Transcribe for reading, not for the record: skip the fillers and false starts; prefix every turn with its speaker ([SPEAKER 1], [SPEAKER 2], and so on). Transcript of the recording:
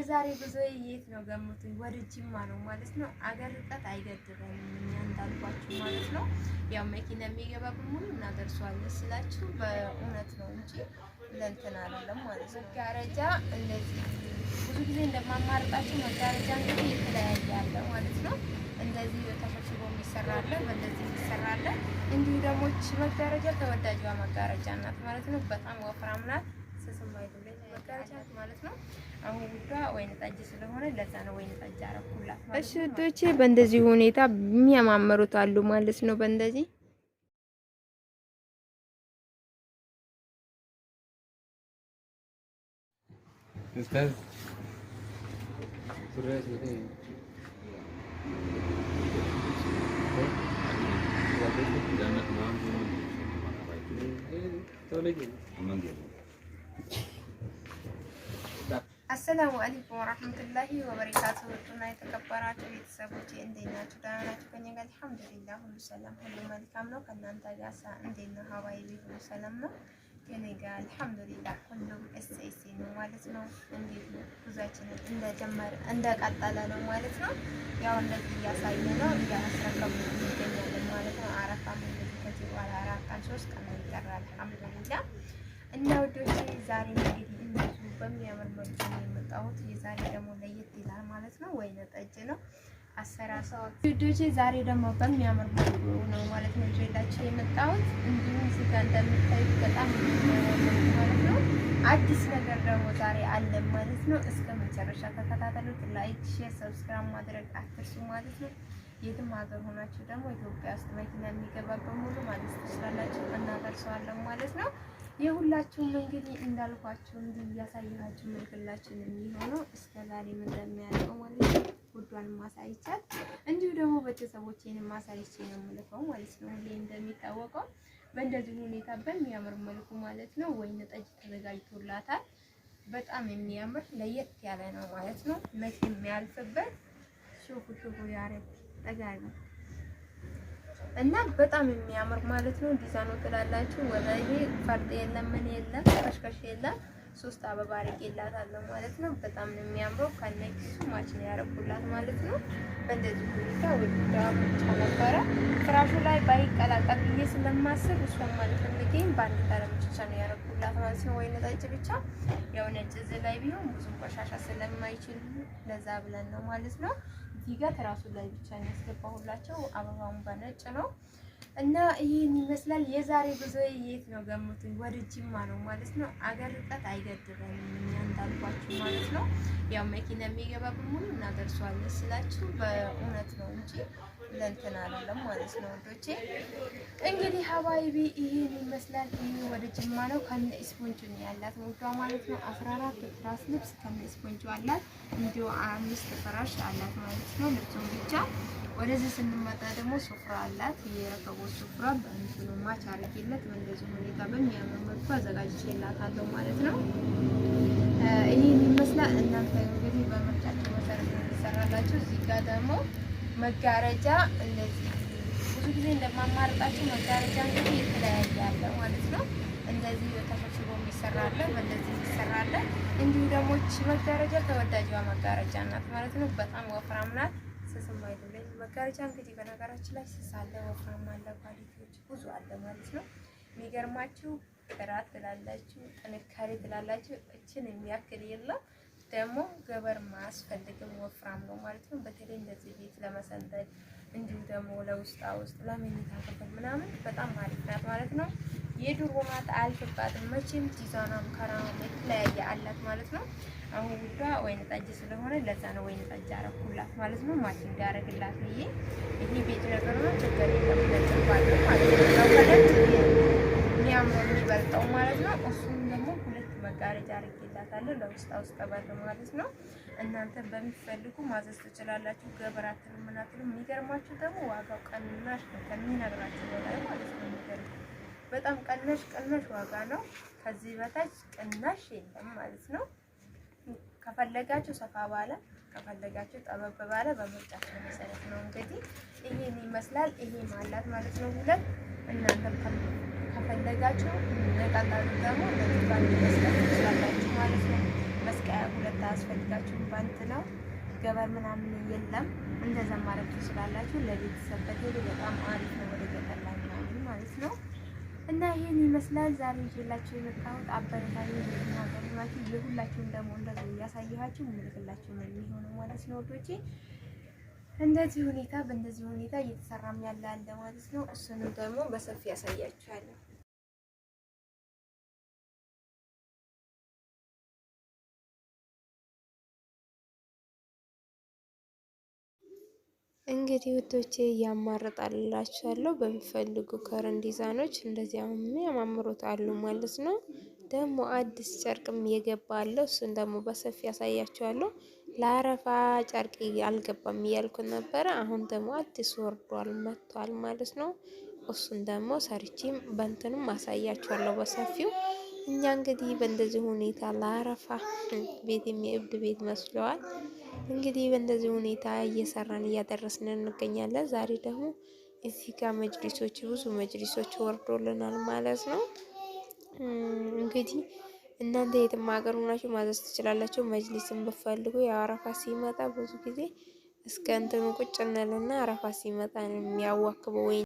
[SPEAKER 1] የዛሬ ጉዞዬ የት ነው ገምቱኝ? ወደ ጅማ ነው ማለት ነው። አገር ርቀት አይገድበንም እኛ እንዳልኳችሁ ማለት ነው። ያው መኪና የሚገባ በሙሉ እናደርሰዋለን ስላችሁ በእውነት ነው እንጂ ለእንትን አይደለም ማለት ነው። መጋረጃ እንደዚህ ብዙ ጊዜ እንደማማርጣችሁ መጋረጃ እንግዲህ የተለያየ አለ ማለት ነው። እንደዚህ ተሸብሽቦ የሚሰራለ በእንደዚህ የሚሰራለ እንዲሁ ደግሞ መጋረጃ ተወዳጇ መጋረጃ ናት ማለት ነው። በጣም ወፍራም ናት። መጋረጃ ማለት ነው። አሁን ውዷ ወይን ጠጅ ስለሆነ ለዛ ነው ወይን ጠጅ አረኩላት ማለት ነው። እሺ ውዶቼ በእንደዚህ ሁኔታ የሚያማምሩት አሉ ማለት ነው። በእንደዚህ
[SPEAKER 2] ኡስታዝ
[SPEAKER 1] አሰላሙ አለይኩም ወራህመቱላሂ ወበረካቱሁ። እና የተከበራችሁ ቤተሰቦቼ እንዴት ናችሁ? ደህና ናችሁ? ከእኛ ጋር አልሐምዱሊላህ ሁሉ ሰላም ሁሉ መልካም ነው። ከእናንተ ጋር እንዴት ነው? ሀባይቢ ሁሉ ሰላም ነው? ከእኔ ጋር አልሐምዱሊላህ ሁሉም እሰይሴ ነው ማለት ነው። እንዴት ነው? ጉዟችንን እንደቀጠለ ነው ማለት ነው። ያው እንደዚህ እያሳየ ነው እያስረከብን እንገኛለን ማለት ነው። አረፋ እንደዚህ ከዚህ በኋላ 4 ቀን 3 ቀን ይቀራል አልሐምዱሊላህ። እና ውዶቼ ዛሬ እንግዲህ እንደዚሁ በሚያምር መልኩ ነው የመጣሁት። የዛሬ ደግሞ ለየት ይላል ማለት ነው። ወይነ ጠጅ ነው አሰራሳው ውዶቼ። ዛሬ ደግሞ በሚያምር መልኩ ነው ማለት ነው ይዤላችሁ የመጣሁት። እንዲሁም እዚህ ጋር እንደምታዩት በጣም ማለት ነው አዲስ ነገር ደግሞ ዛሬ አለ ማለት ነው። እስከ መጨረሻ ተከታተሉት። ላይክ፣ ሼር፣ ሰብስክራይብ ማድረግ አትርሱ ማለት ነው። የትም ሀገር ሆናችሁ ደግሞ ኢትዮጵያ ውስጥ መኪና የሚገባ በሙሉ ማለት ትችላላችሁ እናደርሰዋለን ማለት ነው። የሁላችሁም እንግዲህ እንዳልኳችሁ እንዲህ እያሳየኋችሁ ምልክላችን የሚሆነው እስከ ዛሬ ምን እንደሚያደርገው ማለት ነው። ውዷን ማሳይቻት እንዲሁ ደግሞ ቤተሰቦቼን ማሳይቼ ነው የምልከው ማለት ነው። ሁሌ እንደሚታወቀው በእንደዚህ ሁኔታ በሚያምር መልኩ ማለት ነው ወይን ጠጅ ተዘጋጅቶላታል። በጣም የሚያምር ለየት ያለ ነው ማለት ነው። መቼ የሚያልፍበት ሹፉ ያረግ ተጋሪ እና በጣም የሚያምር ማለት ነው። ዲዛይኑ ትላላችሁ ወላሂ ፈርጥ የለም ምን የለም ከሽከሽ የለም። 3 አበባ አድርጌላታለሁ ማለት ነው። በጣም ነው የሚያምረው። ከነኪሱ ማች ነው ያረኩላት ማለት ነው። በእንደዚህ ሁኔታ ወዲያ ብቻ ነበረ ፍራሹ ላይ ባይቀላቀል ብዬ ስለማስብ እሷን ማለት ፈልጌኝ በአንድ ተረም ብቻ ነው ያረኩላት ማለት ነው። ወይን ጠጅ ብቻ ያው ነጭ እዚህ ላይ ቢሆን ብዙ ቆሻሻ ስለማይችል ለዛ ብለን ነው ማለት ነው። እዚህ ጋር ትራሱ ላይ ብቻ ነው ያስገባሁላቸው። አበባውን በነጭ ነው እና ይሄን ይመስላል። የዛሬ ጉዞዬ የት ነው ገምቱኝ? ወደ ጅማ ነው ማለት ነው። አገር ርቀት አይገድበንም እኛ እንዳልኳችሁ ማለት ነው። ያው መኪና የሚገባ በሙሉ እናደርሰዋለን ስላችሁ በእውነት ነው እንጂ ለእንትን አይደለም ማለት ነው ወዶቼ። እንግዲህ ሀባይቢ ይሄን ይመስላል። ይሄ ወደ ጅማ ነው። ከነ ስፖንጁ ነው ያላት ሙዷ ማለት ነው። 14 ትራስ ልብስ ከነ ስፖንጁ አላት። እንዲሁ 5 ፍራሽ አላት ማለት ነው። ልብሱን ብቻ ወደዚህ ስንመጣ ደግሞ ሱፍራ አላት። የረከቦት ሱፍራ በእንትኑ ማች አድርጌለት በእንደዚህ ሁኔታ በሚያምር መልኩ አዘጋጅቼላታለሁ ማለት ነው። ይሄን ይመስላል። እናንተ እንግዲህ በምርጫችሁ መሰረት እንዲሰራላችሁ። እዚህ ጋር ደግሞ መጋረጃ እንደዚህ ብዙ ጊዜ እንደማማርጣችሁ መጋረጃ እንግዲህ የተለያየ አለ ማለት ነው። እንደዚህ ተሸብሽቦ የሚሰራለ በእንደዚህ የሚሰራለ እንዲሁ ደግሞ መጋረጃ ተወዳጇ መጋረጃ ናት ማለት ነው። በጣም ወፍራም ናት። ስስም አይደለም መጋረጃ እንግዲህ በነገራችን ላይ ስስ አለ፣ ወፍራም አለ፣ ኳሊቲዎች ብዙ አለ ማለት ነው። የሚገርማችሁ ጥራት ትላላችሁ፣ ጥንካሬ ትላላችሁ። እችን የሚያክል የለም ደግሞ ገበር ማያስፈልግም ወፍራም ነው ማለት ነው። በተለይ እንደዚህ ቤት ለመሰንጠቅ እንዲሁ ደግሞ ለውስጣ ውስጥ ለመኝታ ክፍል ምናምን በጣም አሪፍ ናት ማለት ነው። የድሮ ናት አያልፍባትም መቼም። ዲዛይኗም ከራም የተለያየ አላት ማለት ነው። አሁን ውዷ ወይን ጠጅ ስለሆነ ለዛ ነው ወይን ጠጅ አረኩላት ማለት ነው። ማች እንዲያረግላት ብዬ ይሄ ቤት ነገር ነው ችግር የለም ለጭባለ ማለት ነው። ያው ከለጥ የሚያምረው የሚበልጠው ማለት ነው። እሱም ደግሞ 2 መጋረጃ አረግላታለሁ ለውስጣ ውስጥ በር ማለት ነው። እናንተ በሚፈልጉ ማዘዝ ትችላላችሁ። ገበር አትልም ምን አትልም። የሚገርማችሁ ደግሞ ዋጋው ቀናሽ ነው ከሚነግራችሁ በላይ ማለት ነው። የሚገርም በጣም ቀናሽ ዋጋ ነው። ከዚህ በታች ቅናሽ የለም ማለት ነው። ከፈለጋችሁ ሰፋ ባለ ከፈለጋችሁ ጠበብ ባለ በምርጫችሁ መሰረት ነው። እንግዲህ ይሄን ይመስላል። ይሄ ማለት ማለት ነው 2 እናንተ ከፈለጋችሁ ነቃጣሉ ደግሞ ለዚህ ባንድ መስራት ትችላላችሁ ማለት ነው። መስቀያ ሁለት አያስፈልጋችሁም። ባንት ነው ገበር ምናምን የለም። እንደዛ ማድረግ ትችላላችሁ። ለቤተሰብ በተለይ በጣም አሪፍ ነው፣ ወደ ገጠር ላይ ምናምን ማለት ነው። እና ይህን ይመስላል ዛሬ ይዤላችሁ የመጣሁት። አበረታዊ ናገሩናችሁ የሁላችሁም ደግሞ እንደዚህ እያሳየኋችሁ ምልክላችሁ ነው የሚሆነው ማለት ነው ወዶቼ። እንደዚህ ሁኔታ በእንደዚህ ሁኔታ እየተሰራም ያለ አለ ማለት ነው። እሱንም ደግሞ በሰፊ ያሳያችኋለሁ። እንግዲህ ውዶቼ እያማረጣላችኋለሁ በሚፈልጉ ከረን ዲዛይኖች እንደዚህ አሁን የሚያማምሩት አሉ ማለት ነው። ደግሞ አዲስ ጨርቅም የገባ አለው። እሱን ደግሞ በሰፊ ያሳያችኋለሁ። ለአረፋ ጨርቅ አልገባም እያልኩ ነበረ። አሁን ደግሞ አዲስ ወርዷል መጥቷል ማለት ነው። እሱን ደግሞ ሰርቼም በእንትንም አሳያችኋለሁ በሰፊው። እኛ እንግዲህ በእንደዚህ ሁኔታ ለአረፋ ቤት የሚእብድ ቤት መስለዋል። እንግዲህ በእንደዚህ ሁኔታ እየሰራን እያደረስን እንገኛለን። ዛሬ ደግሞ እዚህ ጋር መጅሊሶች ብዙ መጅሊሶች ወርዶልናል ማለት ነው። እንግዲህ እናንተ የትም ሀገር ሆናችሁ ማዘዝ ትችላላችሁ። መጅሊስን ብፈልጉ ያው አረፋ ሲመጣ ብዙ ጊዜ እስከ እንትኑ ቁጭ እንልና አረፋ ሲመጣ ነው የሚያዋክበው ወይ